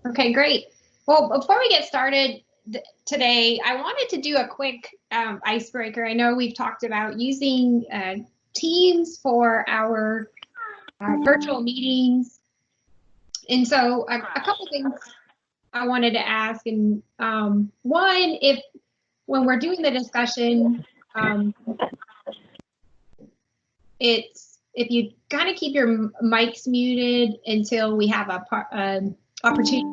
Okay, great. Well, before we get started today, I wanted to do a quick icebreaker. I know we've talked about using Teams for our virtual meetings. And so a couple things I wanted to ask. And one, if when we're doing the discussion, if you kind of keep your mics muted until we have a opportunity.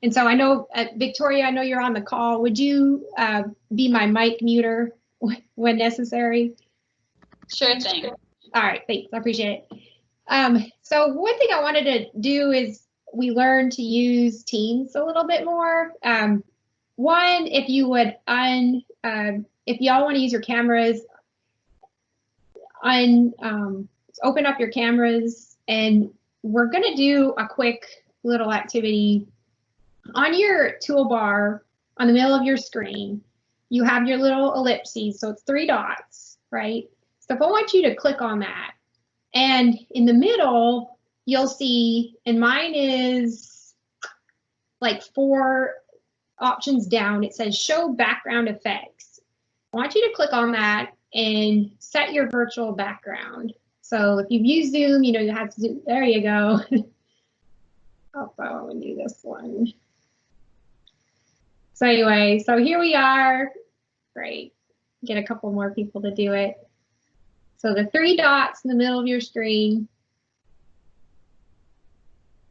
And so I know, Victoria, I know you're on the call. Would you be my mic muter when necessary? Sure thing. All right, thanks. I appreciate it. So one thing I wanted to do is we learn to use Teams a little bit more. One, if you would if y'all want to use your cameras, open up your cameras, and we're going to do a quick little activity. On your toolbar, on the middle of your screen, you have your little ellipses, so it's 3 dots, right? So if I want you to click on that, and in the middle, you'll see, and mine is like 4 options down, it says show background effects. I want you to click on that and set your virtual background. So if you've used Zoom, you know you have to do, there you go. Oh, I want to do this one. So anyway, so here we are. Great. Get a couple more people to do it. So the 3 dots in the middle of your screen.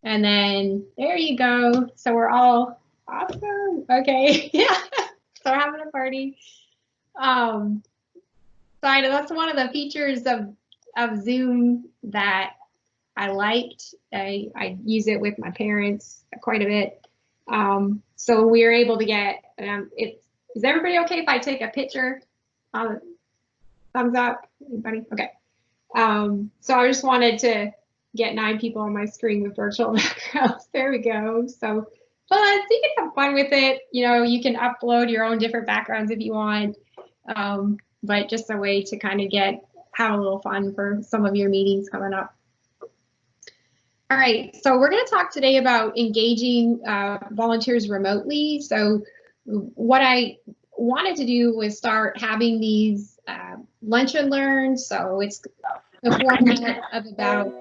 And then there you go. So we're all awesome. Okay. Yeah. So we're having a party. So I know that's one of the features of Zoom that I liked. I use it with my parents quite a bit. So we were able to get, is everybody okay if I take a picture? Thumbs up, anybody? Okay. So I just wanted to get 9 people on my screen with virtual backgrounds. There we go. So you can have fun with it. You know, you can upload your own different backgrounds if you want, but just a way to kind of have a little fun for some of your meetings coming up. All right, so we're going to talk today about engaging volunteers remotely. So what I wanted to do was start having these lunch and learns. So it's the format of about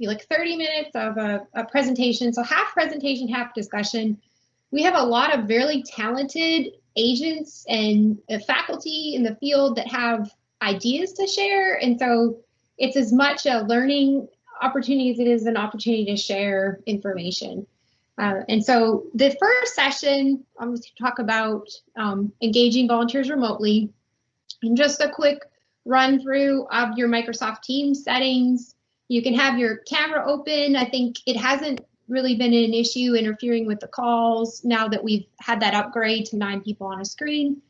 like 30 minutes of a presentation. So half presentation, half discussion. We have a lot of really talented agents and faculty in the field that have ideas to share. And so it's as much a learning opportunity as it is an opportunity to share information. And so the first session, I'm going to talk about engaging volunteers remotely, and just a quick run through of your Microsoft Teams settings. You can have your camera open. I think it hasn't really been an issue interfering with the calls now that we've had that upgrade to 9 people on a screen.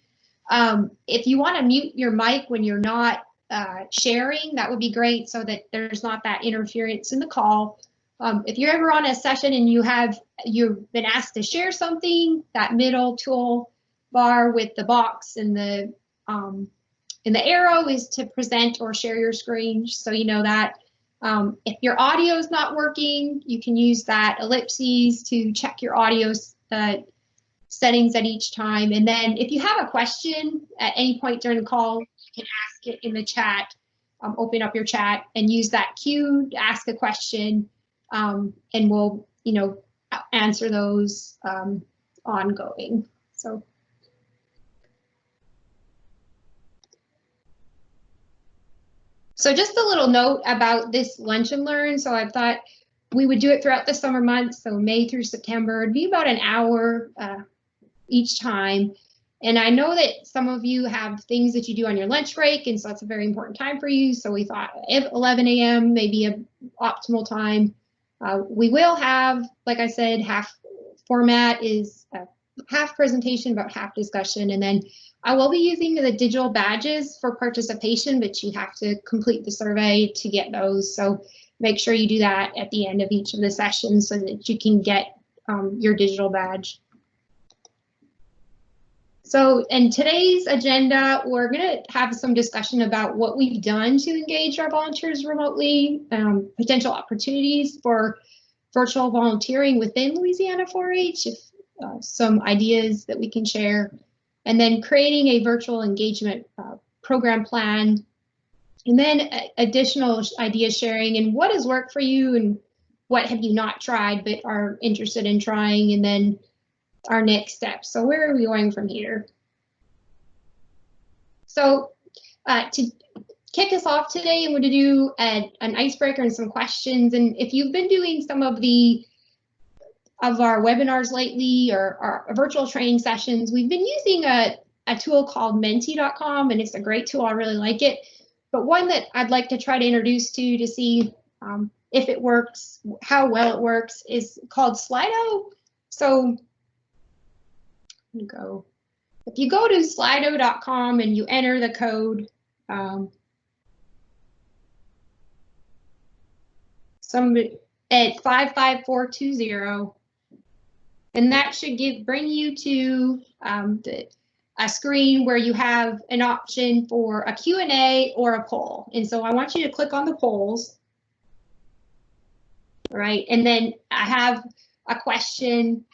If you want to mute your mic when you're not sharing, that would be great so that there's not that interference in the call. If you're ever on a session and you've been asked to share something, that middle tool bar with the box and the arrow is to present or share your screen, so you know that. If your audio is not working, you can use that ellipses to check your audio settings at each time. And then if you have a question at any point during the call, you can ask it in the chat. Open up your chat and use that cue to ask a question, and we'll, answer those ongoing. So just a little note about this lunch and learn. So I thought we would do it throughout the summer months, so May through September. It'd be about an hour each time. And I know that some of you have things that you do on your lunch break, and so that's a very important time for you. So we thought if 11 a.m. may be an optimal time. We will have, like I said, half format is half presentation, about half discussion. And then I will be using the digital badges for participation, but you have to complete the survey to get those. So make sure you do that at the end of each of the sessions so that you can get your digital badge. So in today's agenda, we're going to have some discussion about what we've done to engage our volunteers remotely, potential opportunities for virtual volunteering within Louisiana 4-H, if some ideas that we can share, and then creating a virtual engagement program plan, and then additional idea sharing and what has worked for you and what have you not tried but are interested in trying, and then our next steps. So where are we going from here? So to kick us off today, I'm going to do an icebreaker and some questions. And if you've been doing some of our webinars lately or our virtual training sessions, we've been using a tool called Menti.com, and it's a great tool. I really like it. But one that I'd like to try to introduce to see if it works, how well it works, is called Slido. So if you go to slido.com and you enter the code at 55420, and that should bring you to a screen where you have an option for a Q&A or a poll. And so I want you to click on the polls, right? And then I have a question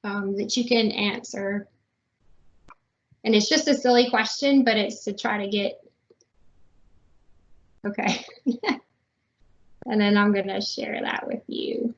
that you can answer. And it's just a silly question, but it's to try to get, okay. And then I'm going to share that with you.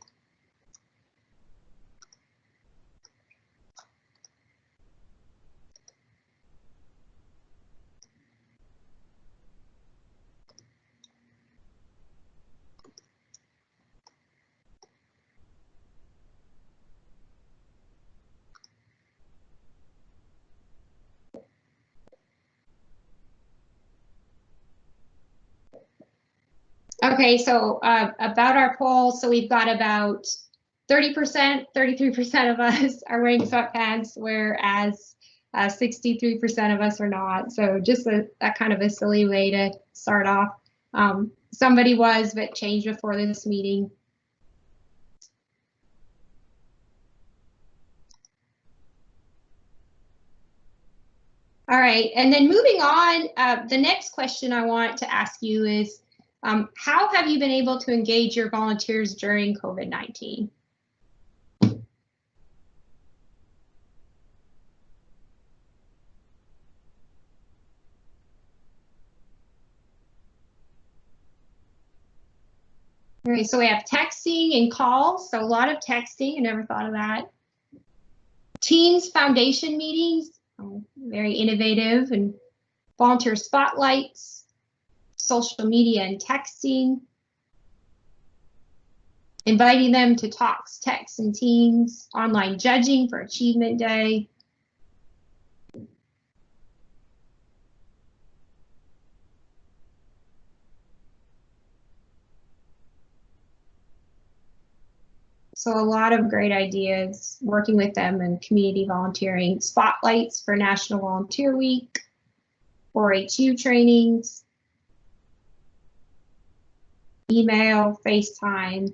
Okay, so about our poll, so we've got about 30%, 33% of us are wearing sweatpants, whereas 63% of us are not. So just that kind of a silly way to start off. Somebody was, but changed before this meeting. All right, and then moving on, the next question I want to ask you is, how have you been able to engage your volunteers during COVID-19? All right, so we have texting and calls, so a lot of texting. I never thought of that. Teams Foundation meetings, very innovative, and volunteer spotlights, social media and texting, inviting them to talks, texts, and teams, online judging for Achievement Day. So a lot of great ideas, working with them and community volunteering, spotlights for National Volunteer Week, 4HU trainings, email, FaceTime.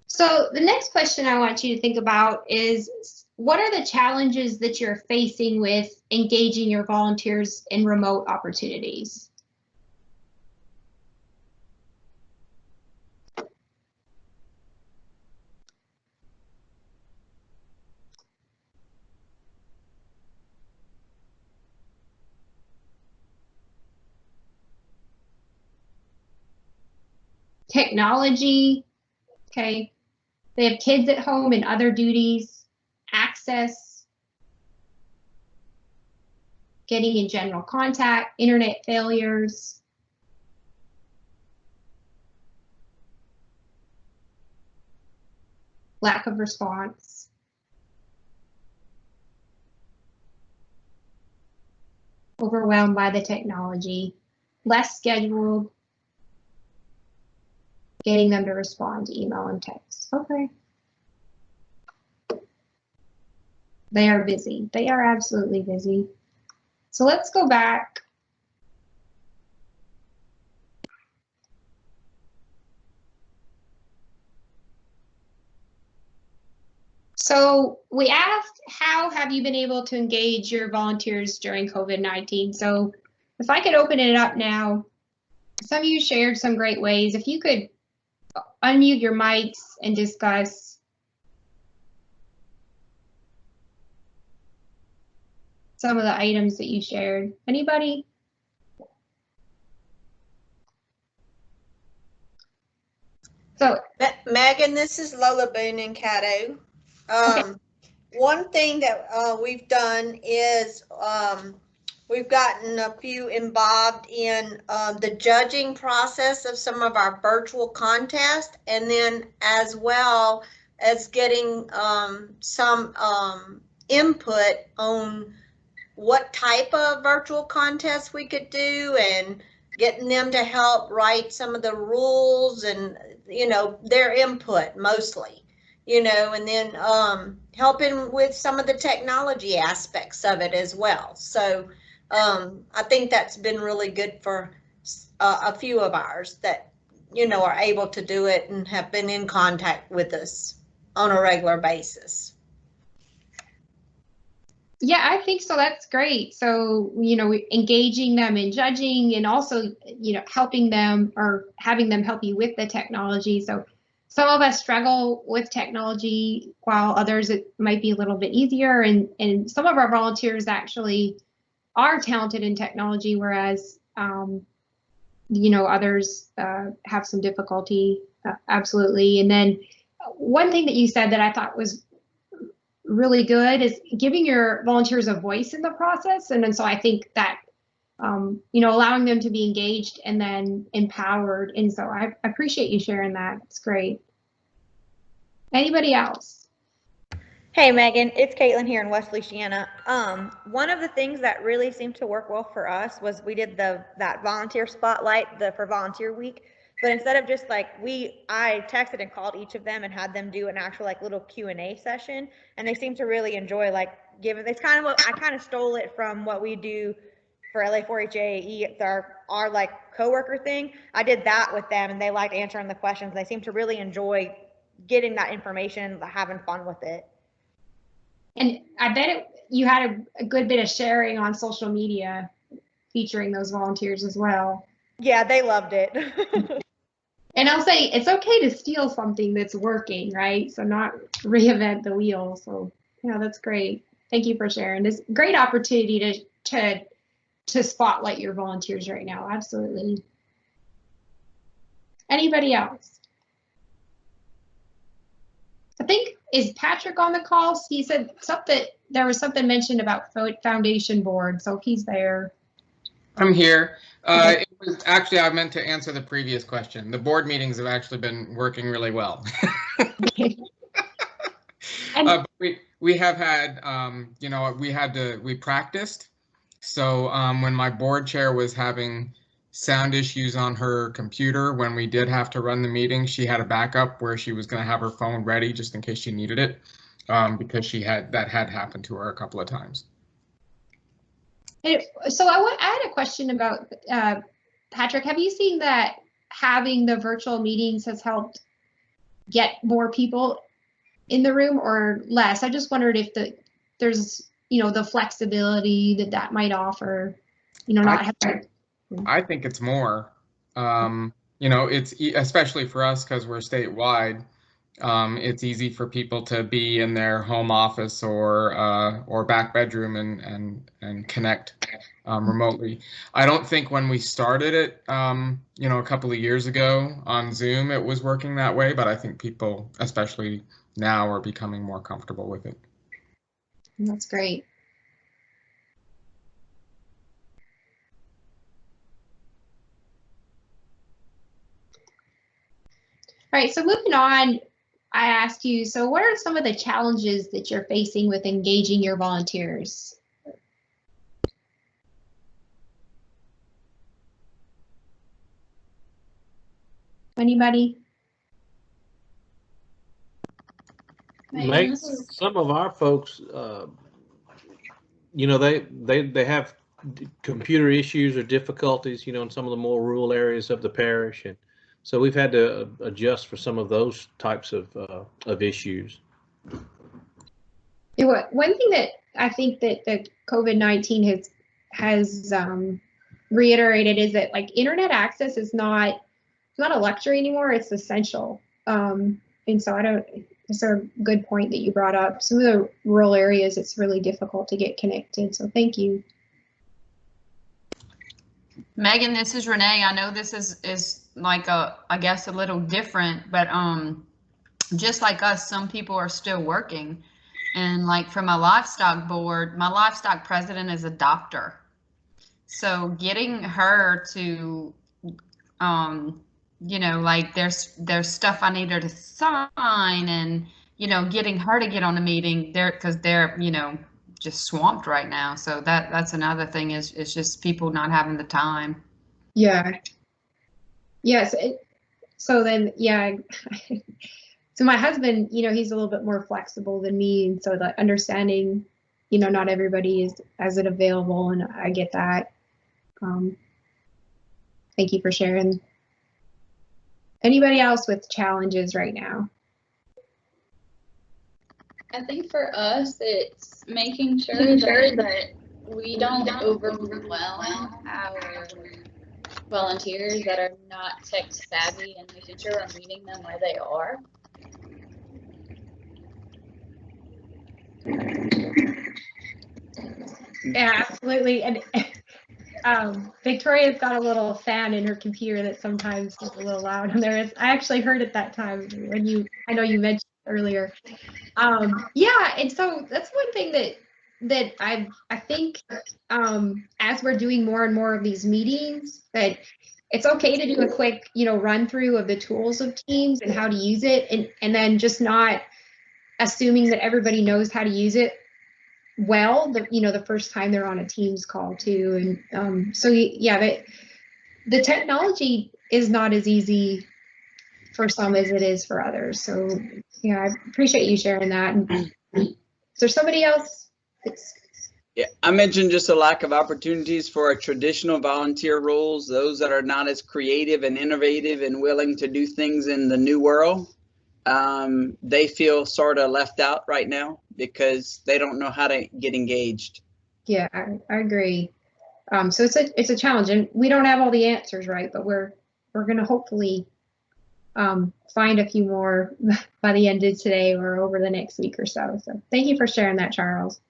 So the next question I want you to think about is, what are the challenges that you're facing with engaging your volunteers in remote opportunities? Technology, okay. They have kids at home and other duties, access, getting in general contact, internet failures. Lack of response. Overwhelmed by the technology, less scheduled, getting them to respond to email and text. Okay. They are busy. They are absolutely busy. So let's go back. So we asked, how have you been able to engage your volunteers during COVID-19? So if I could open it up now, some of you shared some great ways. If you could unmute your mics and discuss some of the items that you shared. Anybody? So Megan, this is Lola Boone in Caddo. Okay. One thing that we've done is we've gotten a few involved in the judging process of some of our virtual contests, and then as well as getting some input on what type of virtual contests we could do, and getting them to help write some of the rules and, you know, their input mostly, you know, and then helping with some of the technology aspects of it as well. So I think that's been really good for a few of ours that, you know, are able to do it and have been in contact with us on a regular basis. yeah, I think so. That's great. So, you know, engaging them in judging and also, you know, helping them or having them help you with the technology. So some of us struggle with technology while others it might be a little bit easier. And some of our volunteers actually are talented in technology, whereas, you know, others have some difficulty. Absolutely. And then one thing that you said that I thought was really good is giving your volunteers a voice in the process. And then so I think that, you know, allowing them to be engaged and then empowered. And so I appreciate you sharing that. It's great. Anybody else? Hey Megan, it's Caitlin here in West Louisiana. One of the things that really seemed to work well for us was we did that volunteer spotlight for volunteer week. But instead of just like I texted and called each of them and had them do an actual like little Q&A session, and they seemed to really enjoy like giving. It's kind of what I kind of stole it from what we do for LA4HAE. It's our like coworker thing. I did that with them, and they liked answering the questions. They seemed to really enjoy getting that information, having fun with it. And I bet you had a good bit of sharing on social media featuring those volunteers as well. Yeah, they loved it. And I'll say it's okay to steal something that's working, right? So not reinvent the wheel. So yeah, that's great. Thank you for sharing. This great opportunity to spotlight your volunteers right now. Absolutely. Anybody else? I think, is Patrick on the call? He said something, there was something mentioned about foundation board, so he's there. I'm here. Okay. It was actually, I meant to answer the previous question. The board meetings have actually been working really well. And We have had, you know, we practiced. So when my board chair was having sound issues on her computer, when we did have to run the meeting, she had a backup where she was going to have her phone ready just in case she needed it, because that had happened to her a couple of times. So I had a question about, Patrick, have you seen that having the virtual meetings has helped get more people in the room or less? I just wondered if there's, you know, the flexibility that might offer, you know, not having. I think it's more, you know, it's especially for us because we're statewide. It's easy for people to be in their home office or back bedroom and connect remotely. I don't think when we started it, you know, a couple of years ago on Zoom, it was working that way, but I think people, especially now, are becoming more comfortable with it. That's great. All right, so moving on, I asked you, so what are some of the challenges that you're facing with engaging your volunteers? Anybody? Megan, Some of our folks, you know, they have computer issues or difficulties, you know, in some of the more rural areas of the parish. And so we've had to adjust for some of those types of issues. One thing that I think that the COVID-19 has reiterated is that like internet access is not a luxury anymore, it's essential. And so it's a good point that you brought up. Some of the rural areas, it's really difficult to get connected. So thank you. Megan, this is Renee. I know this is like I guess a little different, but just like us, some people are still working. And like for my livestock board, my livestock president is a doctor. So getting her to, you know, like there's stuff I need her to sign, and, you know, getting her to get on a meeting there because they're, you know, just swamped right now. So that's another thing is just people not having the time. Yeah. Yes. So then, yeah. So my husband, you know, he's a little bit more flexible than me. And so that understanding, you know, not everybody is as it available, and I get that. Thank you for sharing. Anybody else with challenges right now? I think for us, it's making sure that we don't overwhelm our volunteers that are not tech savvy, and making sure we're meeting them where they are. Yeah, absolutely. And Victoria's got a little fan in her computer that sometimes is a little loud on there. I actually heard it that time when I know you mentioned earlier. Yeah, and so that's one thing that I think as we're doing more and more of these meetings, that it's okay to do a quick, you know, run through of the tools of Teams and how to use it, and then just not assuming that everybody knows how to use it well, you know, the first time they're on a Teams call too. And so yeah, the technology is not as easy for some as it is for others. So yeah, I appreciate you sharing that. And is there somebody else that's... Yeah, I mentioned just a lack of opportunities for our traditional volunteer roles, those that are not as creative and innovative and willing to do things in the new world. They feel sort of left out right now because they don't know how to get engaged. Yeah, I agree. So it's a challenge, and we don't have all the answers, right? But we're going to hopefully find a few more by the end of today or over the next week or so. So thank you for sharing that, Charles.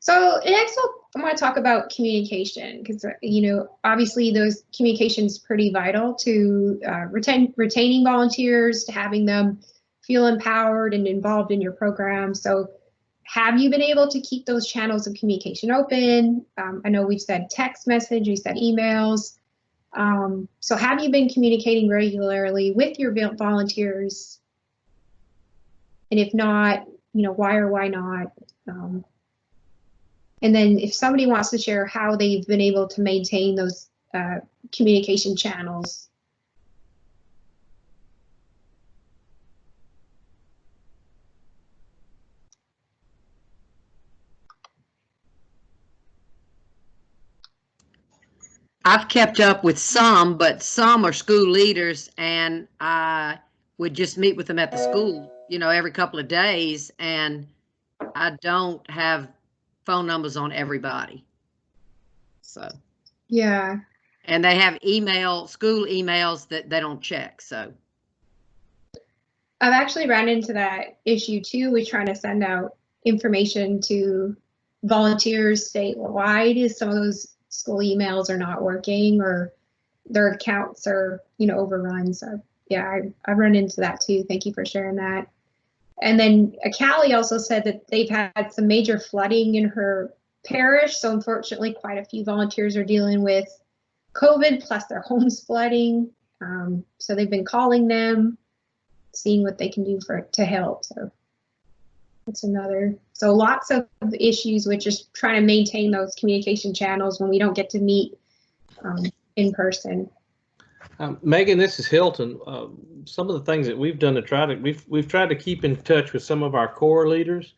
So next I want to talk about communication, because, you know, obviously those communication is pretty vital to retaining volunteers, to having them feel empowered and involved in your program. So have you been able to keep those channels of communication open? I know we've said text message, we said emails. So have you been communicating regularly with your volunteers? And if not, you know, why or why not? And then if somebody wants to share how they've been able to maintain those communication channels. I've kept up with some, but some are school leaders, and I would just meet with them at the school, you know, every couple of days, and I don't have phone numbers on everybody. So yeah, and they have school emails that they don't check. So I've actually run into that issue too with trying to send out information to volunteers statewide, is some of those school emails are not working or their accounts are, you know, overrun. So yeah, I've run into that too. Thank you for sharing that. And then Callie also said that they've had some major flooding in her parish. So unfortunately, quite a few volunteers are dealing with COVID, plus their homes flooding. So they've been calling them, seeing what they can do to help. So that's another. So lots of issues with just trying to maintain those communication channels when we don't get to meet in person. Megan, this is Hilton. Some of the things that we've done to we've tried to keep in touch with some of our core leaders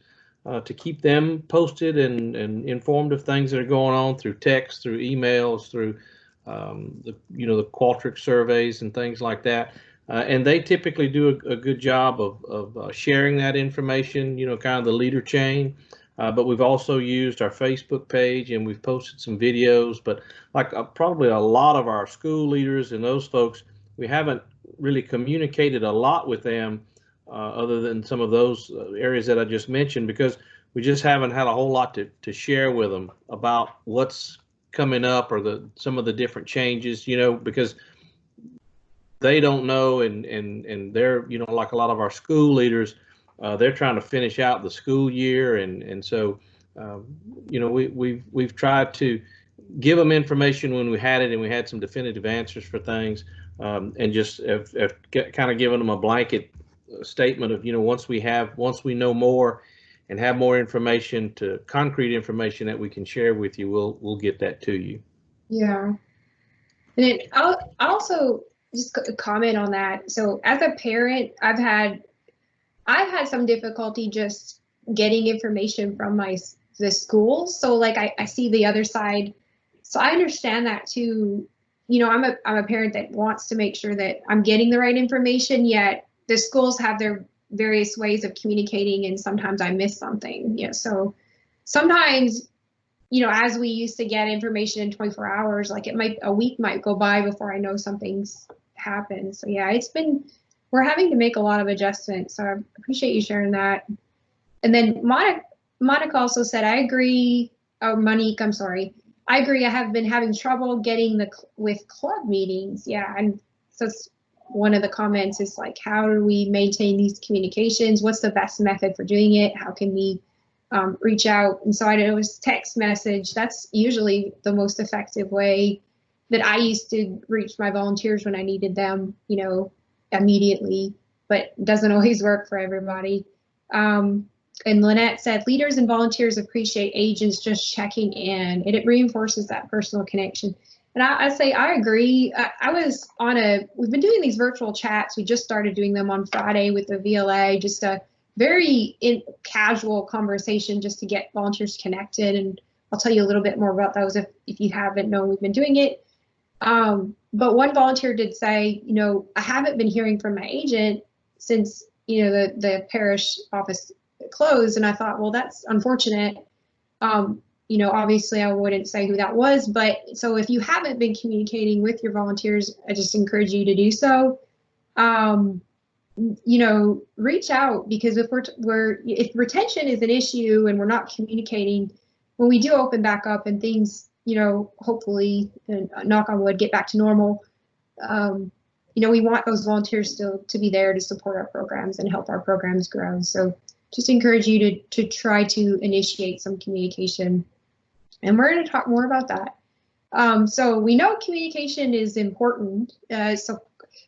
to keep them posted and informed of things that are going on through text, through emails, through the Qualtrics surveys and things like that. And they typically do a good job of sharing that information, kind of the leader chain. But we've also used our Facebook page, and we've posted some videos. But like probably a lot of our school leaders and those folks, we haven't really communicated a lot with them other than some of those areas that I just mentioned, because we just haven't had a whole lot to share with them about what's coming up or some of the different changes, because they don't know, and they're, like a lot of our school leaders, they're trying to finish out the school year, and so we've tried to give them information when we had it, and we had some definitive answers for things, and just have kind of given them a blanket statement of, once we know more and have more information, to concrete information that we can share with you, we'll get that to you. Yeah. And I'll also just comment on that. So as a parent, I've had some difficulty just getting information from the schools. So like I see the other side. So I understand that too. I'm a parent that wants to make sure that I'm getting the right information, yet the schools have their various ways of communicating, and sometimes I miss something. So sometimes, as we used to get information in 24 hours, like a week might go by before I know something's happened. So yeah, we're having to make a lot of adjustments. So I appreciate you sharing that. And then Monica also said, I agree. Oh, Monique, I'm sorry. I agree. I have been having trouble getting with club meetings. Yeah. And so one of the comments is like, how do we maintain these communications? What's the best method for doing it? How can we reach out? And so I know it was text message. That's usually the most effective way that I used to reach my volunteers when I needed them, immediately, but it doesn't always work for everybody. And Lynette said, leaders and volunteers appreciate agents just checking in, and it reinforces that personal connection. And I say, I agree. We've been doing these virtual chats. We just started doing them on Friday with the VLA, just a very casual conversation just to get volunteers connected. And I'll tell you a little bit more about those if you haven't known we've been doing it. But one volunteer did say, I haven't been hearing from my agent since, the parish office closed. And I thought, well, that's unfortunate. Obviously I wouldn't say who that was, but so if you haven't been communicating with your volunteers, I just encourage you to do so. Reach out, because if if retention is an issue and we're not communicating, when we do open back up and things, hopefully, knock on wood, get back to normal, we want those volunteers still to be there to support our programs and help our programs grow. So just encourage you to try to initiate some communication. And we're going to talk more about that. So we know communication is important. So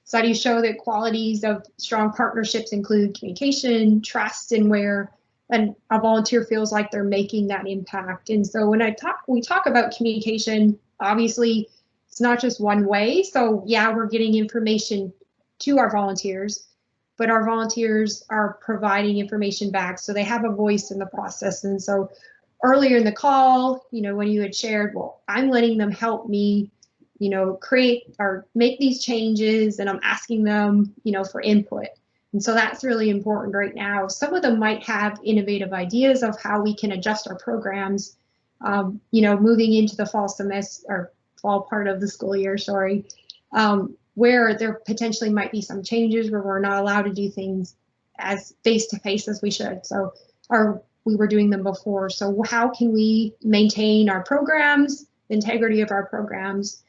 studies show that qualities of strong partnerships include communication, trust, and where a volunteer feels like they're making that impact. And so when we talk about communication, obviously it's not just one way. So yeah, we're getting information to our volunteers, but our volunteers are providing information back, so they have a voice in the process. And so earlier in the call, when you had shared, well, I'm letting them help me, create or make these changes, and I'm asking them, for input. And so that's really important right now. Some of them might have innovative ideas of how we can adjust our programs, moving into the fall semester or fall part of the school year, where there potentially might be some changes where we're not allowed to do things as face-to-face as we should. So, or we were doing them before. So how can we maintain our programs, the integrity of our programs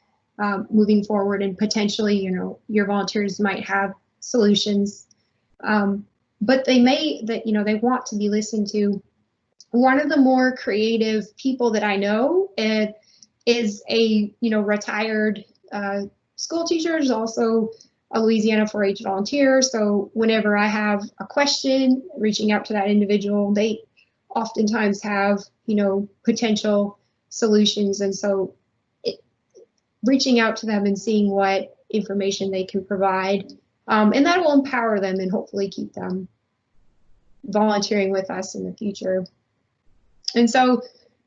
moving forward? And potentially, your volunteers might have solutions, but they want to be listened to. One of the more creative people that I know is a, retired school teacher, is also a Louisiana 4-H volunteer. So whenever I have a question, reaching out to that individual, they oftentimes have, potential solutions. And so reaching out to them and seeing what information they can provide, and that will empower them and hopefully keep them. volunteering with us in the future. And so,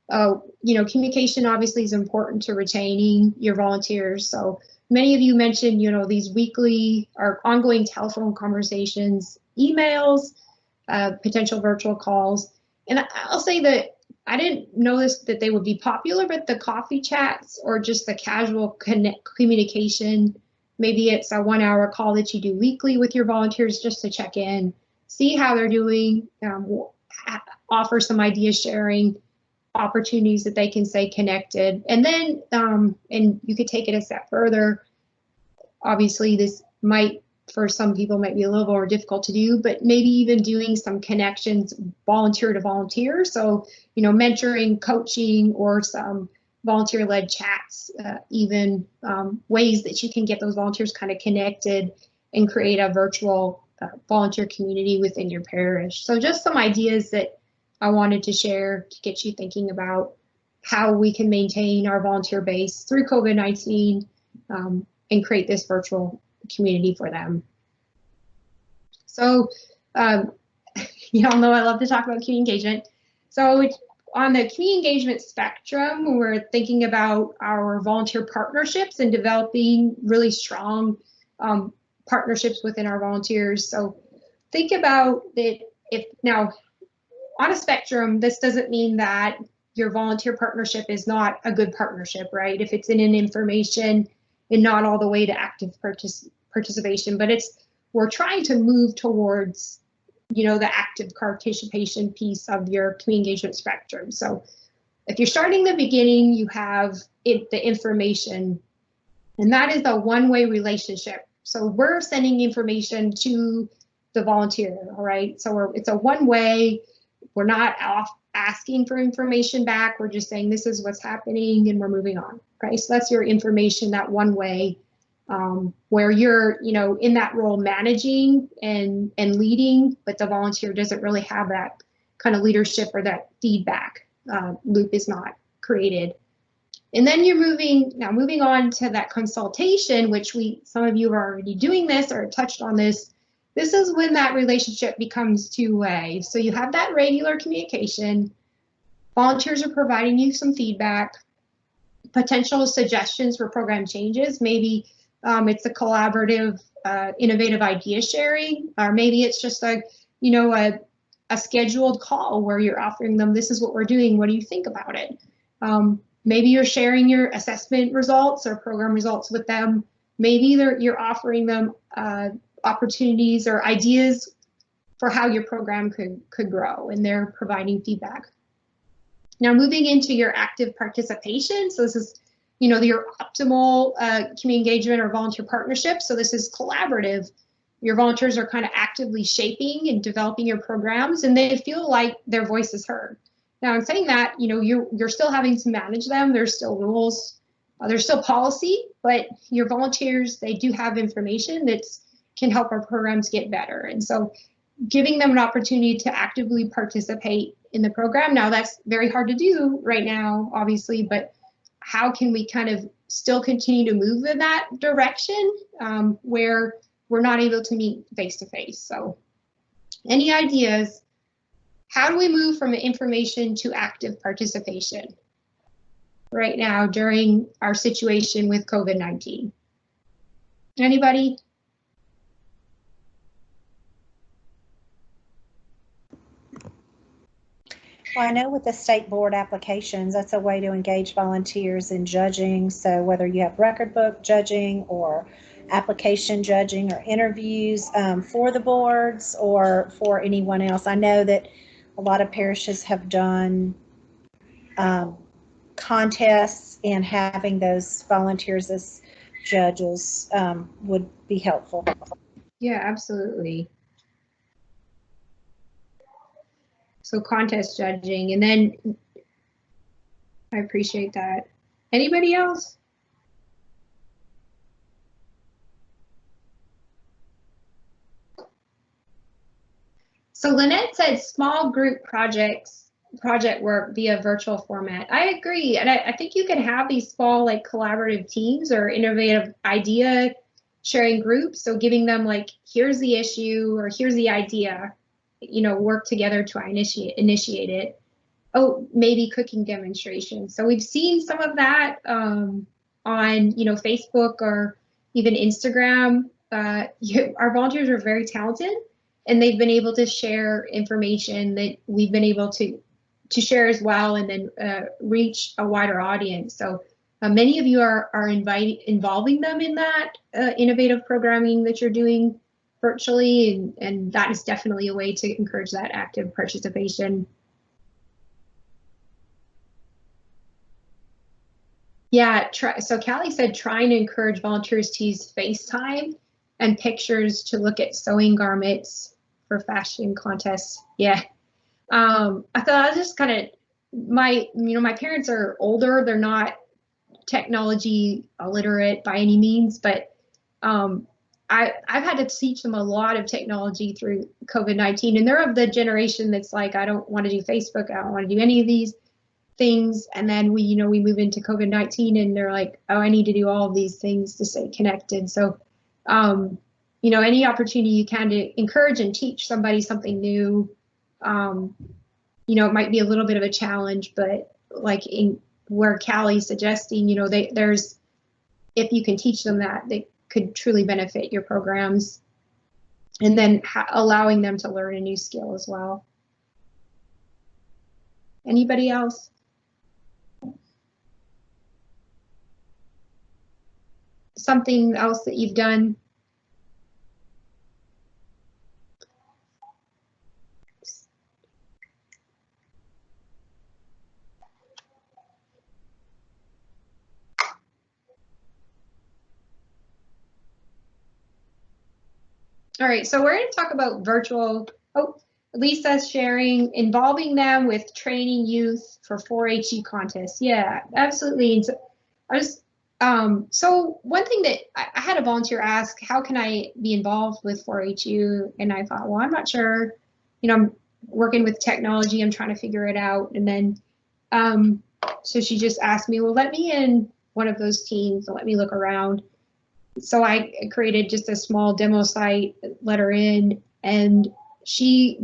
communication obviously is important to retaining your volunteers. So many of you mentioned, these weekly or ongoing telephone conversations, emails, potential virtual calls. And I'll say that I didn't notice that they would be popular, but the coffee chats or just the casual communication, maybe it's a 1-hour call that you do weekly with your volunteers just to check in, see how they're doing, offer some idea sharing opportunities that they can stay connected. And then, and you could take it a step further. Obviously, this might, for some people, might be a little more difficult to do, but maybe even doing some connections volunteer to volunteer. So, mentoring, coaching, or some volunteer-led chats, even ways that you can get those volunteers kind of connected and create a virtual volunteer community within your parish. So just some ideas that I wanted to share to get you thinking about how we can maintain our volunteer base through COVID-19 and create this virtual community for them. So you all know I love to talk about community engagement. So on the community engagement spectrum, we're thinking about our volunteer partnerships and developing really strong partnerships within our volunteers. So think about that. If now on a spectrum, this doesn't mean that your volunteer partnership is not a good partnership, right? If it's in an information and not all the way to active participation, but we're trying to move towards, the active participation piece of your community engagement spectrum. So if you're starting the beginning, you have the information, and that is a one-way relationship. So we're sending information to the volunteer, all right? So it's a one-way. We're not asking for information back. We're just saying this is what's happening and we're moving on, right? So that's your information, that one way, where you're, in that role managing and leading, but the volunteer doesn't really have that kind of leadership or that feedback loop is not created. And then you're moving on to that consultation, which some of you are already doing this or touched on this. This is when that relationship becomes two-way. So you have that regular communication. Volunteers are providing you some feedback, potential suggestions for program changes. Maybe it's a collaborative, innovative idea sharing, or maybe it's just a scheduled call where you're offering them, this is what we're doing, what do you think about it? Maybe you're sharing your assessment results or program results with them. Maybe you're offering them opportunities or ideas for how your program could grow, and they're providing feedback. Now moving into your active participation. So this is, your optimal community engagement or volunteer partnership. So this is collaborative. Your volunteers are kind of actively shaping and developing your programs, and they feel like their voice is heard. Now in saying that, you're still having to manage them. There's still rules, there's still policy, but your volunteers, they do have information that can help our programs get better. And so giving them an opportunity to actively participate in the program. Now that's very hard to do right now, obviously, but how can we kind of still continue to move in that direction where we're not able to meet face to face? So any ideas? How do we move from information to active participation right now during our situation with COVID-19? Anybody? Well, I know with the state board applications, that's a way to engage volunteers in judging. So whether you have record book judging or application judging or interviews for the boards or for anyone else. I know that a lot of parishes have done contests, and having those volunteers as judges would be helpful. Yeah, absolutely. So contest judging, and then I appreciate that. Anybody else? So Lynette said small group project work via virtual format. I agree, and I think you can have these small like collaborative teams or innovative idea sharing groups. So giving them like, here's the issue or here's the idea. work together to initiate it. Oh, maybe cooking demonstrations. So we've seen some of that on Facebook or even Instagram. Our volunteers are very talented, and they've been able to share information that we've been able to share as well, and then reach a wider audience. So many of you are involving them in that innovative programming that you're doing virtually, and that is definitely a way to encourage that active participation. Yeah, so Callie said trying to encourage volunteers to use FaceTime and pictures to look at sewing garments for fashion contests. Yeah. I thought I was just kind of, my parents are older. They're not technology illiterate by any means, but I've had to teach them a lot of technology through COVID-19, and they're of the generation that's like, I don't want to do Facebook. I don't want to do any of these things. And then we move into COVID-19, and they're like, oh, I need to do all of these things to stay connected. So, any opportunity you can to encourage and teach somebody something new, it might be a little bit of a challenge, but like in where Callie's suggesting, there's, if you can teach them that, they could truly benefit your programs, and then allowing them to learn a new skill as well. Anybody else? Something else that you've done? All right, so we're going to talk about virtual. Oh, Lisa's sharing, involving them with training youth for 4-H contests. Yeah, absolutely. So one thing that I had a volunteer ask, how can I be involved with 4-HU? And I thought, well, I'm not sure. I'm working with technology. I'm trying to figure it out. And then, so she just asked me, well, let me in one of those teams and let me look around. So I created just a small demo site, let her in, and she,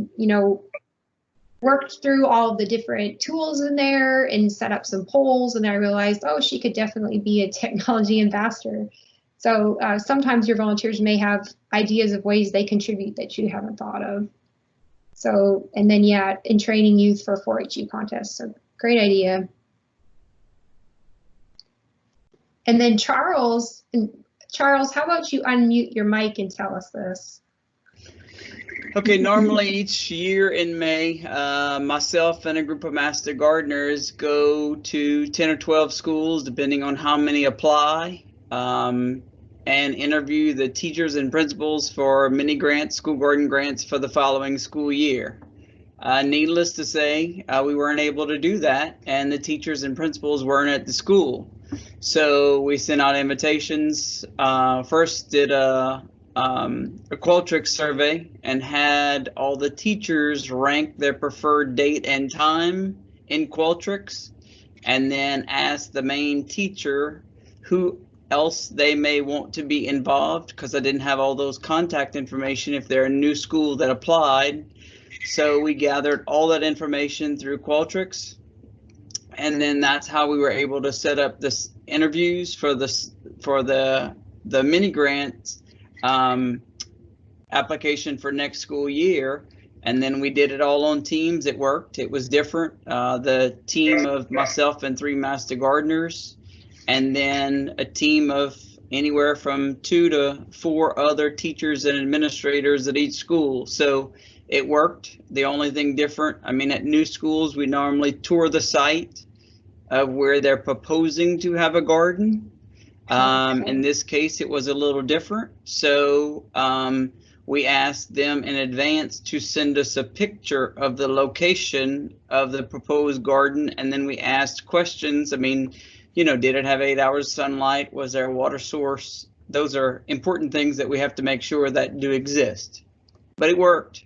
worked through all of the different tools in there and set up some polls. And I realized, oh, she could definitely be a technology ambassador. So sometimes your volunteers may have ideas of ways they contribute that you haven't thought of. So, and then, yeah, in training youth for 4-H contests. So great idea. And then Charles, how about you unmute your mic and tell us this? Okay, normally each year in May, myself and a group of Master Gardeners go to 10 or 12 schools, depending on how many apply, and interview the teachers and principals for mini grants, school garden grants for the following school year. Needless to say, we weren't able to do that, and the teachers and principals weren't at the school. So we sent out invitations, first did a Qualtrics survey and had all the teachers rank their preferred date and time in Qualtrics, and then asked the main teacher who else they may want to be involved, because I didn't have all those contact information if they're a new school that applied. So we gathered all that information through Qualtrics, and then that's how we were able to set up this interviews for the mini grants application for next school year. And then we did it all on Teams. It worked. It was different. The team of myself and 3 Master Gardeners, and then a team of anywhere from 2 to 4 other teachers and administrators at each school. So it worked. The only thing different, at new schools, we normally tour the site of where they're proposing to have a garden. In this case, it was a little different. So we asked them in advance to send us a picture of the location of the proposed garden. And then we asked questions. Did it have 8 hours sunlight? Was there a water source? Those are important things that we have to make sure that do exist. But it worked.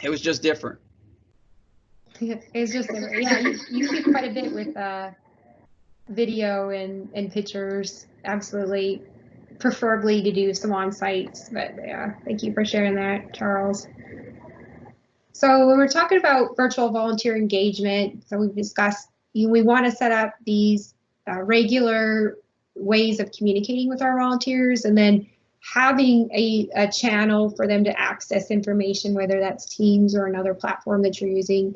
It was just different. It's just different. Yeah, you do quite a bit with video and pictures. Absolutely. Preferably to do some on sites, but yeah, thank you for sharing that, Charles. So when we're talking about virtual volunteer engagement, so we've discussed we want to set up these regular ways of communicating with our volunteers, and then having a channel for them to access information, whether that's Teams or another platform that you're using.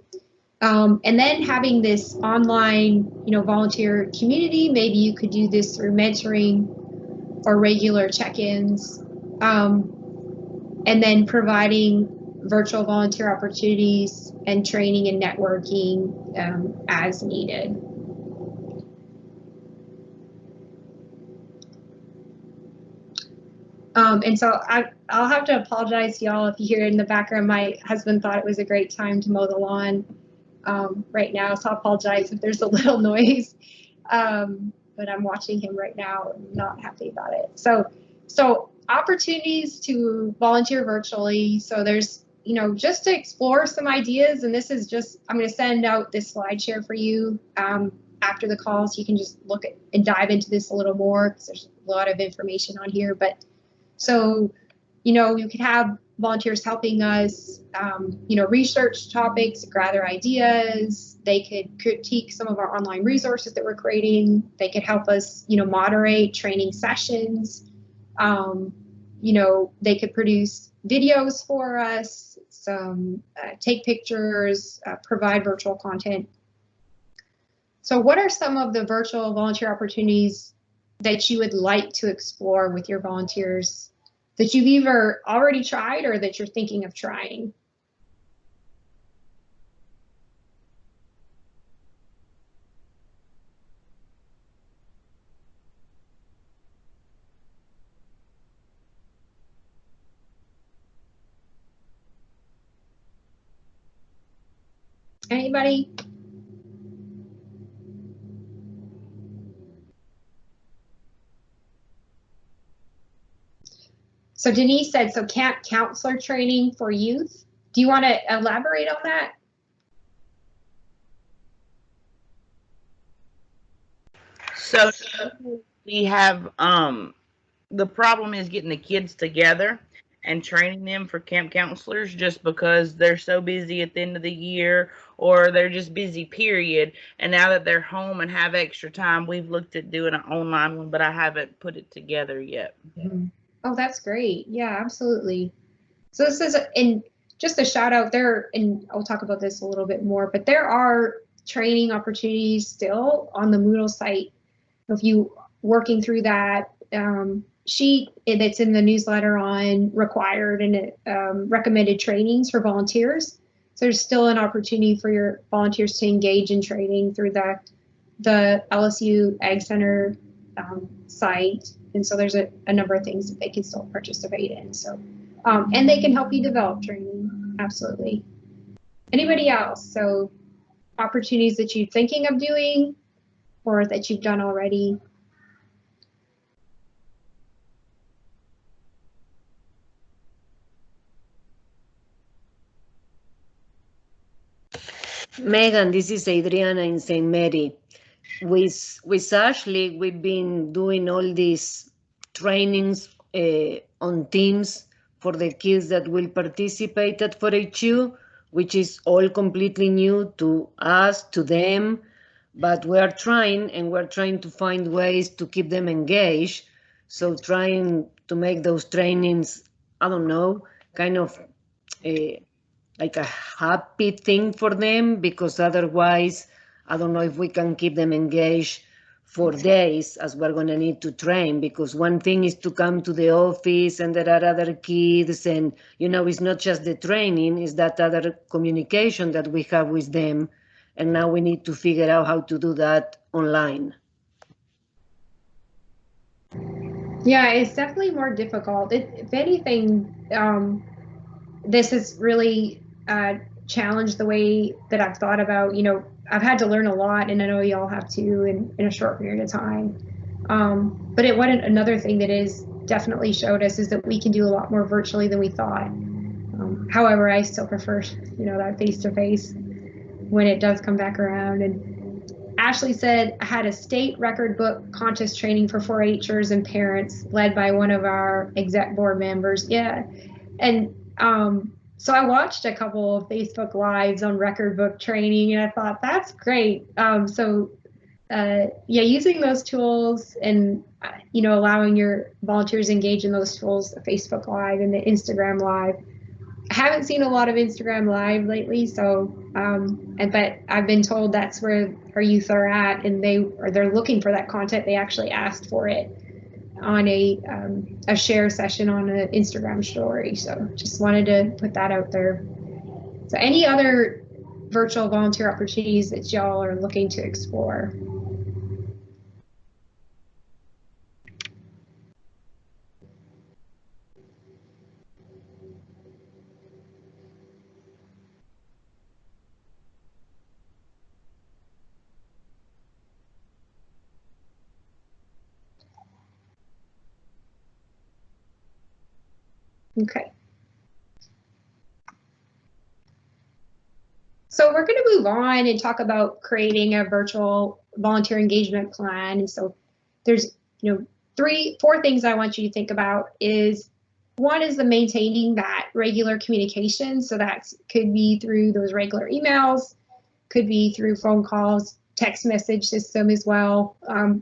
And then having this online, volunteer community. Maybe you could do this through mentoring or regular check-ins, and then providing virtual volunteer opportunities and training and networking as needed. And so I'll have to apologize to y'all if you hear in the background, my husband thought it was a great time to mow the lawn right now, so I apologize if there's a little noise, but I'm watching him right now and not happy about it. So opportunities to volunteer virtually. So there's, just to explore some ideas, and this is just, I'm going to send out this slide share for you after the call, so you can just look at and dive into this a little more, because there's a lot of information on here. But so, you could have volunteers helping us, research topics, gather ideas. They could critique some of our online resources that we're creating. They could help us, moderate training sessions. They could produce videos for us, take pictures, provide virtual content. So what are some of the virtual volunteer opportunities that you would like to explore with your volunteers that you've either already tried or that you're thinking of trying? Anybody? So Denise said, so camp counselor training for youth. Do you want to elaborate on that? So we have, the problem is getting the kids together and training them for camp counselors, just because they're so busy at the end of the year, or they're just busy, period. And now that they're home and have extra time, we've looked at doing an online one, but I haven't put it together yet. Mm-hmm. Oh, that's great. Yeah, absolutely. So this is, and just a shout out there, and I'll talk about this a little bit more, but there are training opportunities still on the Moodle site. If you working through that sheet that's in the newsletter on required and recommended trainings for volunteers. So there's still an opportunity for your volunteers to engage in training through the LSU Ag Center site. And so there's a number of things that they can still participate in. So, and they can help you develop training. Absolutely. Anybody else? So opportunities that you're thinking of doing or that you've done already? Megan, this is Adriana in St. Mary. With Ashley, we've been doing all these trainings on Teams for the kids that will participate at 4HU, which is all completely new to us, to them, but we're trying to find ways to keep them engaged. So trying to make those trainings, I don't know, kind of like a happy thing for them, because otherwise, I don't know if we can keep them engaged for days, as we're going to need to train, because one thing is to come to the office and there are other kids, and it's not just the training, it's that other communication that we have with them, and now we need to figure out how to do that online. Yeah, it's definitely more difficult. If anything, this has really challenged the way that I've thought about, I've had to learn a lot, and I know y'all have too in a short period of time. But another thing that is definitely showed us is that we can do a lot more virtually than we thought. However, I still prefer, that face-to-face when it does come back around. And Ashley said, I had a state record book contest training for 4-Hers and parents led by one of our exec board members. Yeah. And So I watched a couple of Facebook Lives on record book training, and I thought that's great. Yeah, using those tools and allowing your volunteers engage in those tools, the Facebook Live and the Instagram Live. I haven't seen a lot of Instagram Live lately, so but I've been told that's where our youth are at, and they're looking for that content. They actually asked for it on a share session on an Instagram story. So just wanted to put that out there. So any other virtual volunteer opportunities that y'all are looking to explore? Okay. So we're going to move on and talk about creating a virtual volunteer engagement plan. And so there's, 4 things I want you to think about. Is one is the maintaining that regular communication. So that could be through those regular emails, could be through phone calls, text message system as well.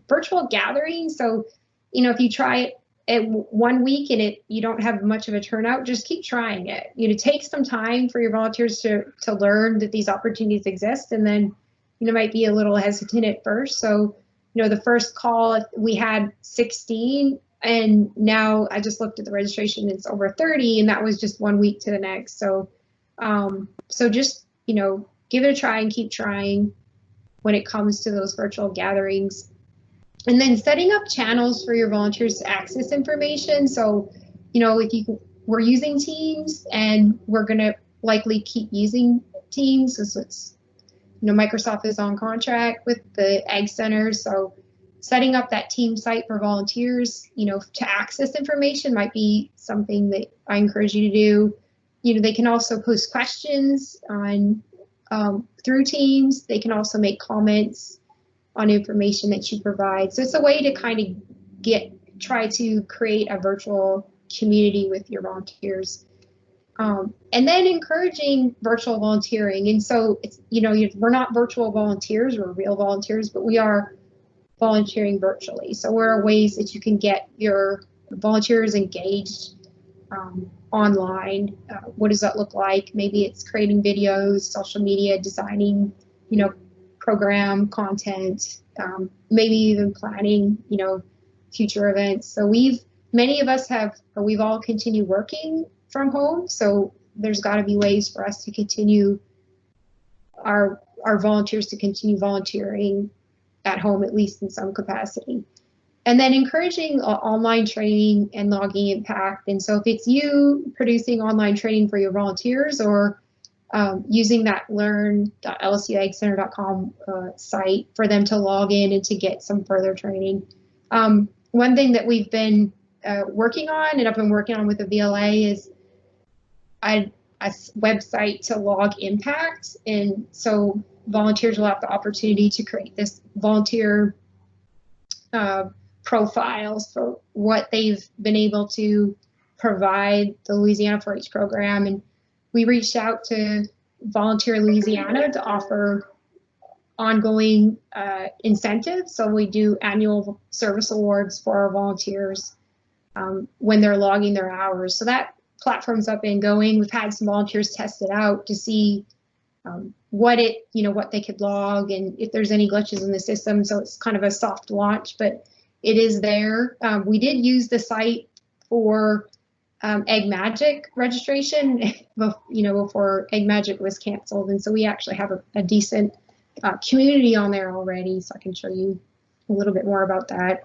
Virtual gatherings. So, if you try it at 1 week and you don't have much of a turnout, just keep trying it. Take some time for your volunteers to learn that these opportunities exist, and then might be a little hesitant at first. So the first call we had 16, and now I just looked at the registration, it's over 30, and that was just 1 week to the next. So just give it a try and keep trying when it comes to those virtual gatherings. And then setting up channels for your volunteers to access information. So, if we're using Teams, and we're going to likely keep using Teams, so it's, Microsoft is on contract with the Ag Center. So setting up that team site for volunteers, to access information might be something that I encourage you to do. They can also post questions on through Teams. They can also make comments on information that you provide. So it's a way to kind of try to create a virtual community with your volunteers. And then encouraging virtual volunteering. And so it's, we're not virtual volunteers, we're real volunteers, but we are volunteering virtually. So there are ways that you can get your volunteers engaged online. What does that look like? Maybe it's creating videos, social media, designing, program content, maybe even planning, future events. So many of us we've all continued working from home. So there's got to be ways for us to continue our volunteers to continue volunteering at home, at least in some capacity. And then encouraging online training and logging impact. And so if it's you producing online training for your volunteers, or using that learn.lsuagcenter.com site for them to log in and to get some further training. One thing that we've been working on, and I've been working on with the VLA, is a website to log impact. And so volunteers will have the opportunity to create this volunteer profiles for what they've been able to provide the Louisiana 4-H program. And we reached out to Volunteer Louisiana to offer ongoing incentives. So we do annual service awards for our volunteers when they're logging their hours. So that platform's up and going. We've had some volunteers test it out to see what they could log and if there's any glitches in the system. So it's kind of a soft launch, but it is there. We did use the site for Egg Magic registration, before Egg Magic was canceled. And so we actually have a decent community on there already. So I can show you a little bit more about that.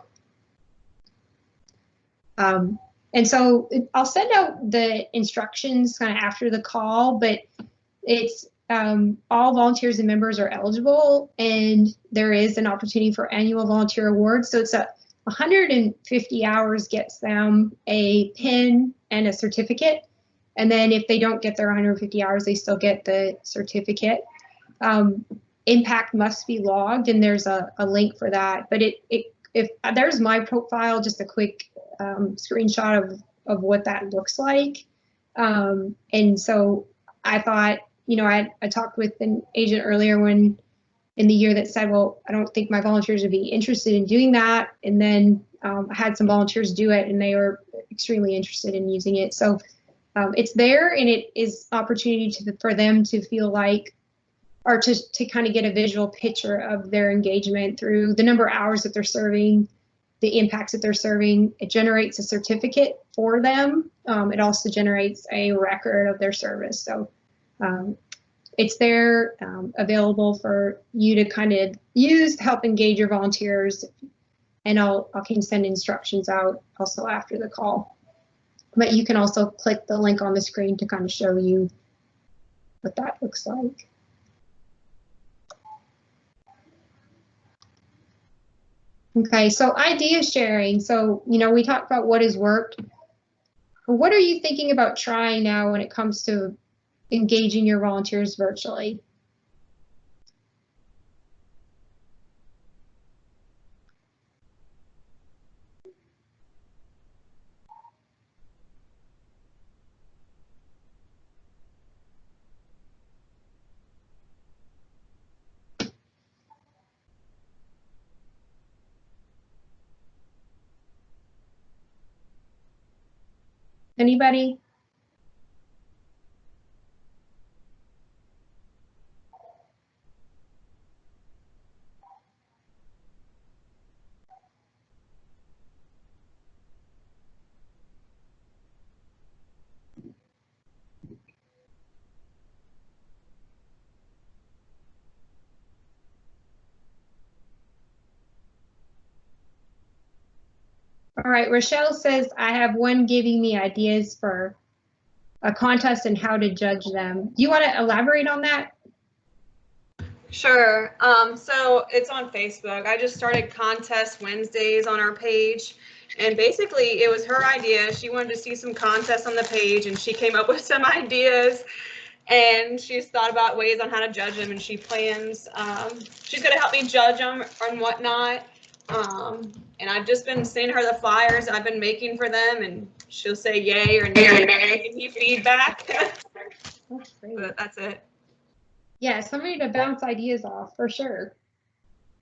And so I'll send out the instructions kind of after the call, but it's all volunteers and members are eligible, and there is an opportunity for annual volunteer awards. So it's 150 hours gets them a pin and a certificate. And then if they don't get their 150 hours, they still get the certificate. Impact must be logged, and there's a link for that. But if there's my profile, just a quick screenshot of what that looks like. And so I thought, you know, I talked with an agent earlier when in the year that said, well, I don't think my volunteers would be interested in doing that. And then I had some volunteers do it and they were extremely interested in using it. So it's there, and it is opportunity for them to feel like, or to kind of get a visual picture of their engagement through the number of hours that they're serving, the impacts that they're serving. It generates a certificate for them. It also generates a record of their service. So it's there, available for you to kind of use to help engage your volunteers. And I can send instructions out also after the call. But you can also click the link on the screen to kind of show you what that looks like. Okay, so idea sharing. So, you know, we talked about what has worked. What are you thinking about trying now when it comes to engaging your volunteers virtually? Anybody? All right, Rochelle says, I have one giving me ideas for a contest and how to judge them. Do you want to elaborate on that? Sure. So it's on Facebook. I just started Contest Wednesdays on our page. And basically it was her idea. She wanted to see some contests on the page and she came up with some ideas. And she's thought about ways on how to judge them, and she plans, she's going to help me judge them and whatnot. And I've just been sending her the flyers I've been making for them, and she'll say yay or nay, give me feedback. That's great. But that's it. Yeah, somebody to bounce ideas off for sure.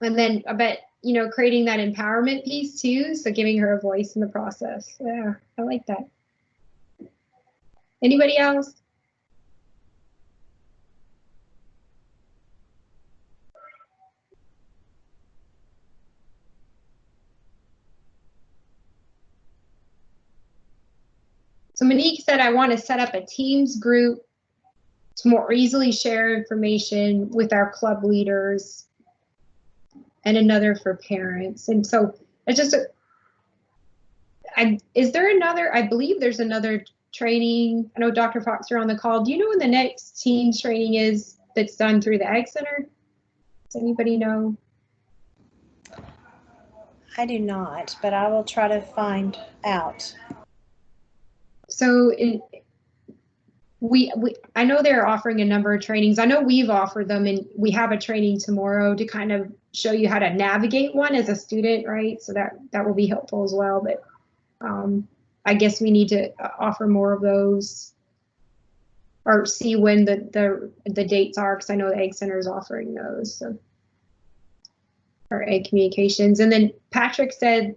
And then I bet, you know, creating that empowerment piece too. So giving her a voice in the process. Yeah, I like that. Anybody else? So Monique said, I want to set up a Teams group to more easily share information with our club leaders, and another for parents. And so it's just, is there another, I believe there's another training. I know Dr. Fox, you're on the call. Do you know when the next Teams training is that's done through the Ag Center? Does anybody know? I do not, but I will try to find out. So I know they're offering a number of trainings. I know we've offered them, and we have a training tomorrow to kind of show you how to navigate one as a student, right? So that will be helpful as well. But I guess we need to offer more of those, or see when the dates are, because I know the Ag Center is offering those. So, or Ag Communications. And then Patrick said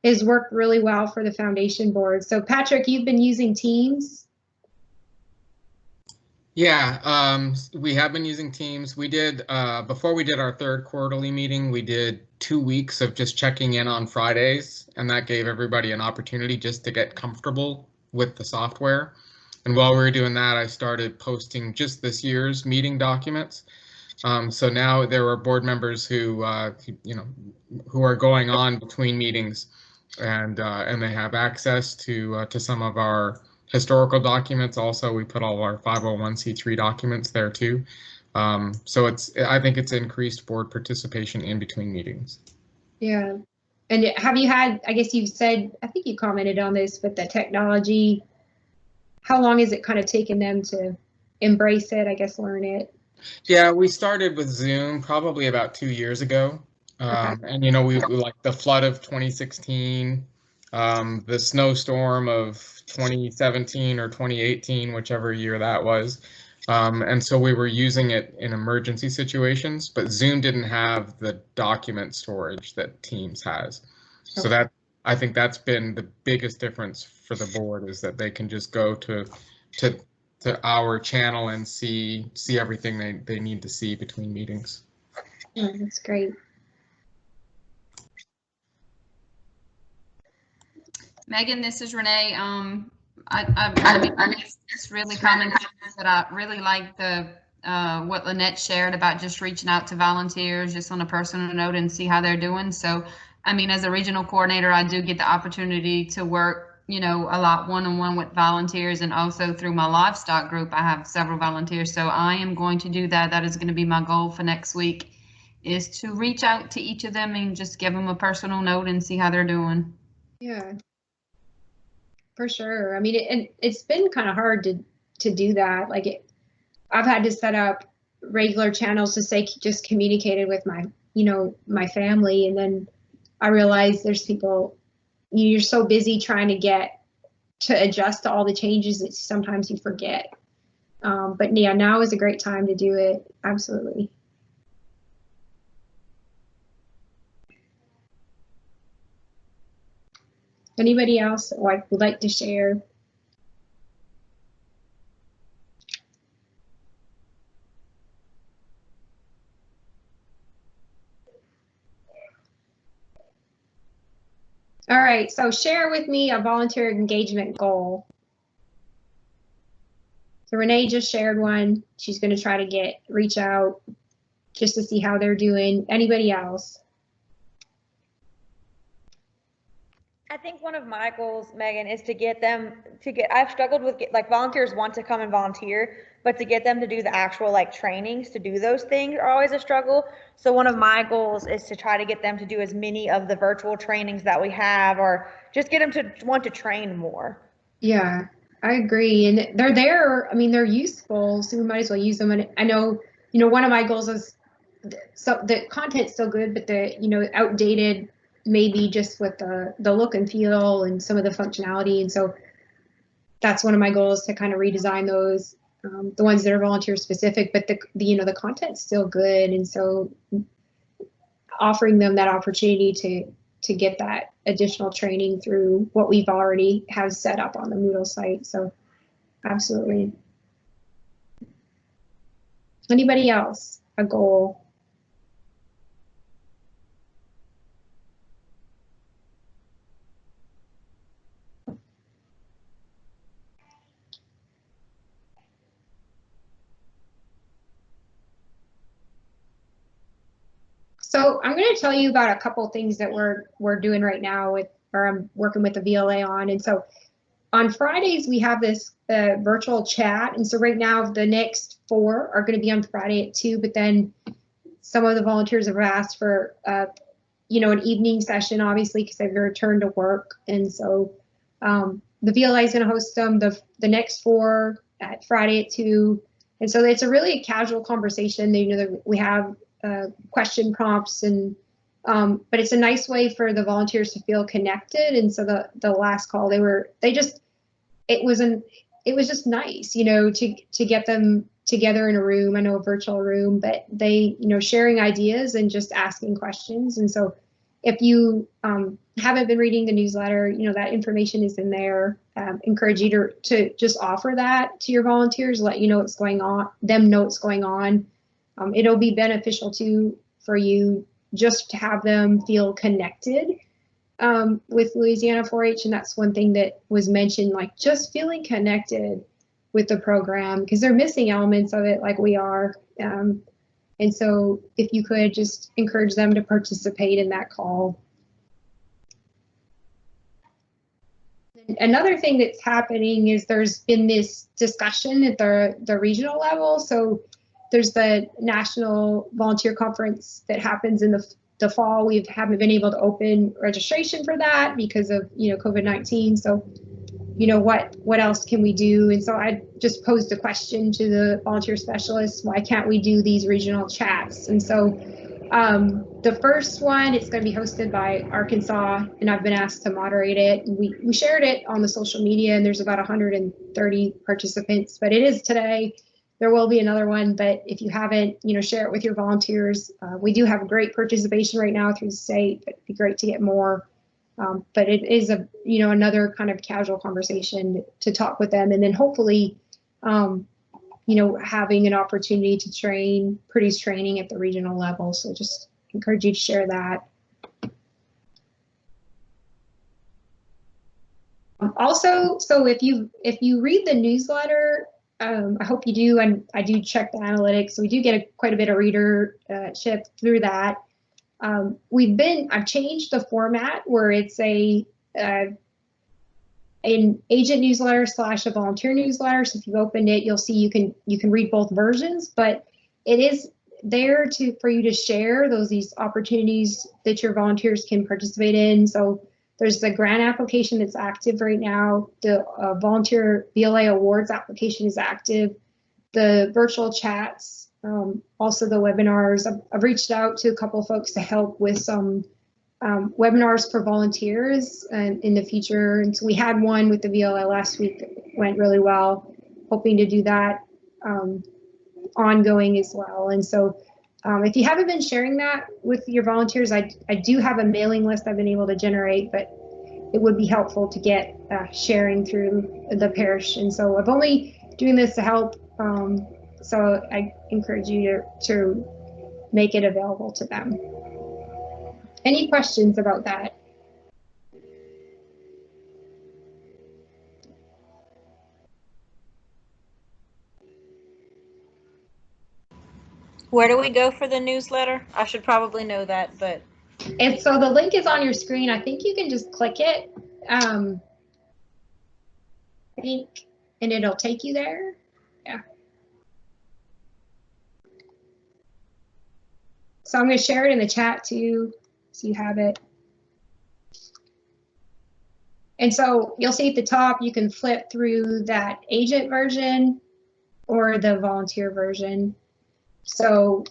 has worked really well for the foundation board. So Patrick, you've been using Teams? Yeah, we have been using Teams. We did, before we did our third quarterly meeting, we did 2 weeks of just checking in on Fridays, and that gave everybody an opportunity just to get comfortable with the software. And while we were doing that, I started posting just this year's meeting documents. So now there were board members who are going on between meetings, and they have access to some of our historical documents. Also, we put all of our 501c3 documents there too. So I think it's increased board participation in between meetings. Yeah. And have you had, I guess you've said, I think you commented on this, but the technology, how long has it kind of taken them to embrace it, I guess, learn it? Yeah, we started with Zoom probably about 2 years ago. Okay. And, we like the flood of 2016. the snowstorm of 2017 or 2018, whichever year that was. And so we were using it in emergency situations, but Zoom didn't have the document storage that Teams has. So that, I think that's been the biggest difference for the board, is that they can just go to our channel and see everything they need to see between meetings. Yeah, that's great. Megan, this is Renee. I mean, it's really common, but I really like the what Lynette shared about just reaching out to volunteers just on a personal note and see how they're doing. So, I mean, as a regional coordinator, I do get the opportunity to work, you know, a lot one-on-one with volunteers, and also through my livestock group, I have several volunteers. So I am going to do that. That is going to be my goal for next week, is to reach out to each of them and just give them a personal note and see how they're doing. Yeah, for sure. I mean, it's been kind of hard to do that. Like, I've had to set up regular channels to say just communicated with my, you know, my family, and then I realized there's people, you're so busy trying to adjust to all the changes that sometimes you forget. But yeah, now is a great time to do it. Absolutely. Anybody else would like to share? All right, so share with me a volunteer engagement goal. So Renee just shared one. She's going to try to reach out just to see how they're doing. Anybody else? I think one of my goals, Megan, is to get them I've struggled with, like, volunteers want to come and volunteer, but to get them to do the actual, like, trainings to do those things are always a struggle. So one of my goals is to try to get them to do as many of the virtual trainings that we have, or just get them to want to train more. Yeah, I agree. And they're there. I mean, they're useful, so we might as well use them. And I know, you know, one of my goals is, so the content's still good, but the, you know, outdated maybe just with the look and feel and some of the functionality. And so that's one of my goals, to kind of redesign those, the ones that are volunteer specific, but the you know, the content's still good. And so offering them that opportunity to get that additional training through what we've already have set up on the Moodle site. So absolutely. Anybody else? A goal? So I'm going to tell you about a couple things that we're doing right now or I'm working with the VLA on. And so on Fridays, we have this virtual chat. And so right now, the next 4 are going to be on Friday at 2, but then some of the volunteers have asked for, you know, an evening session, obviously, because they've returned to work. And so the VLA is going to host them the next 4 at Friday at 2. And so it's a really casual conversation. You know, we have question prompts, and but it's a nice way for the volunteers to feel connected. And so the last call, it was just nice, you know, to get them together in a room. I know, a virtual room, but they, you know, sharing ideas and just asking questions. And so if you haven't been reading the newsletter, you know, that information is in there. Encourage you to just offer that to your volunteers, let you know what's going on, them know what's going on. It'll be beneficial for you just to have them feel connected with Louisiana 4-H. And that's one thing that was mentioned, like just feeling connected with the program, because they're missing elements of it like we are. And so if you could just encourage them to participate in that call. Another thing that's happening is there's been this discussion at the regional level. So there's the National Volunteer Conference that happens in the fall. We haven't been able to open registration for that because of, you know, COVID-19. So, you know, what else can we do? And so I just posed a question to the volunteer specialists: why can't we do these regional chats? And so The first one, it's going to be hosted by Arkansas, and I've been asked to moderate it. We shared it on the social media, and there's about 130 participants, but it is today. There will be another one, but if you haven't, share it with your volunteers. We do have great participation right now through the state, but it'd be great to get more. But it is another kind of casual conversation to talk with them, and then hopefully, having an opportunity to produce training at the regional level. So just encourage you to share that. Also, so if you read the newsletter, I hope you do, and I do check the analytics. So we do get quite a bit of readership through that. I've changed the format where it's an agent newsletter / a volunteer newsletter. So if you opened it, you'll see you can read both versions, but it is there for you to share these opportunities that your volunteers can participate in. So there's the grant application that's active right now. The volunteer VLA awards application is active. The virtual chats, also the webinars. I've reached out to a couple of folks to help with some webinars for volunteers in the future. And so we had one with the VLA last week that went really well, hoping to do that ongoing as well. And so if you haven't been sharing that with your volunteers, I do have a mailing list I've been able to generate, but it would be helpful to get sharing through the parish. And so I'm only doing this to help. So I encourage you to make it available to them. Any questions about that? Where do we go for the newsletter? I should probably know that, but. And so the link is on your screen. I think you can just click it. I think, and it'll take you there. Yeah. So I'm going to share it in the chat too, so you have it. And so you'll see at the top, you can flip through that agent version or the volunteer version. So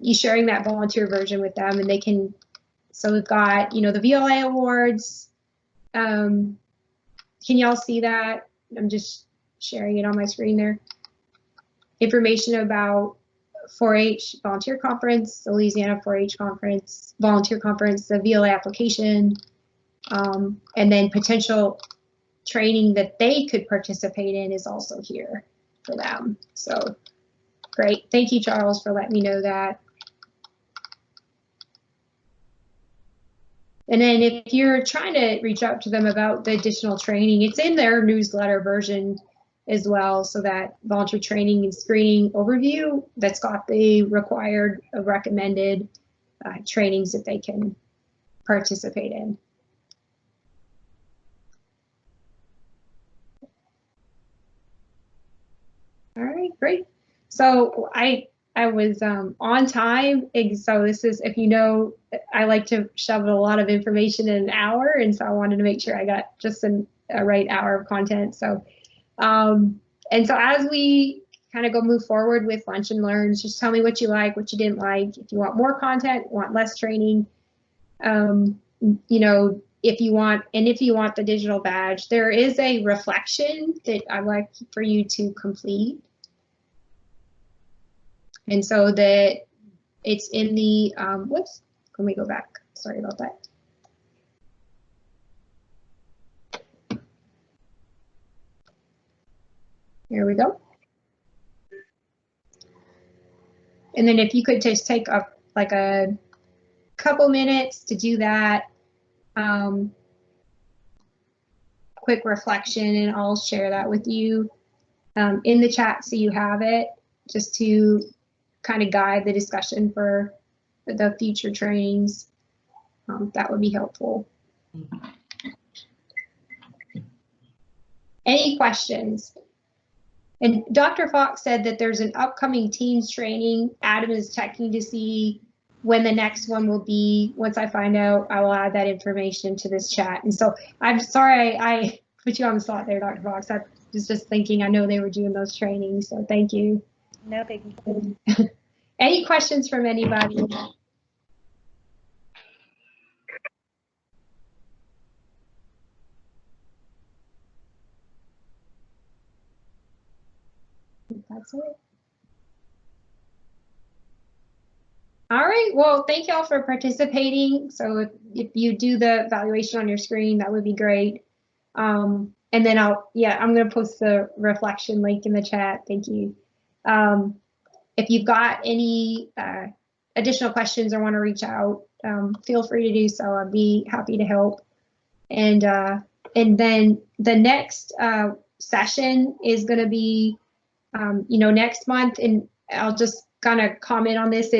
you sharing that volunteer version with them, and they can, so we've got, the VLA awards. Can y'all see that? I'm just sharing it on my screen there. Information about 4-H volunteer conference, the Louisiana 4-H conference, volunteer conference, the VLA application, and then potential training that they could participate in is also here for them. So great. Thank you, Charles, for letting me know that. And then if you're trying to reach out to them about the additional training, it's in their newsletter version as well. So that volunteer training and screening overview, that's got the required recommended trainings that they can participate in. All right, great. So I was on time, and so this is, if I like to shove a lot of information in an hour, and so I wanted to make sure I got just a right hour of content. So, and so as we kind of move forward with Lunch and Learns, just tell me what you like, what you didn't like, if you want more content, want less training, if you want the digital badge, there is a reflection that I'd like for you to complete. And so that it's in the, whoops, let me go back. Sorry about that. Here we go. And then if you could just take a couple minutes to do that, quick reflection, and I'll share that with you in the chat so you have it, just to kind of guide the discussion for the future trainings. That would be helpful. Any questions? And Dr. Fox said that there's an upcoming teams training. Adam is checking to see when the next one will be. Once I find out, I will add that information to this chat. And so I'm sorry I put you on the spot there, Dr. Fox. I was just thinking, I know they were doing those trainings, so thank you. No biggie. Any questions from anybody? that's it. All right, well, thank y'all for participating. So if you do the evaluation on your screen, that would be great. And then I'm gonna post the reflection link in the chat. Thank you. If you've got any additional questions or want to reach out, feel free to do so. I'd be happy to help. And then the next session is going to be, next month, and I'll just kind of comment on this.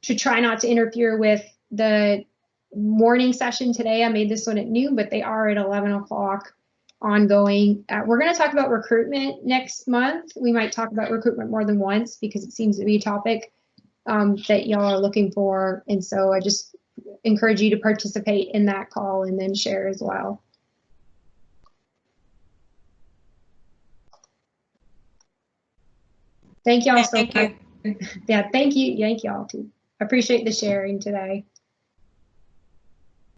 To try not to interfere with the morning session today. I made this one at noon, but they are at 11 o'clock ongoing. We're going to talk about recruitment next month. We might talk about recruitment more than once because it seems to be a topic that y'all are looking for. And so I just encourage you to participate in that call and then share as well. Thank y'all so much. Yeah, thank you. Thank y'all too. I appreciate the sharing today.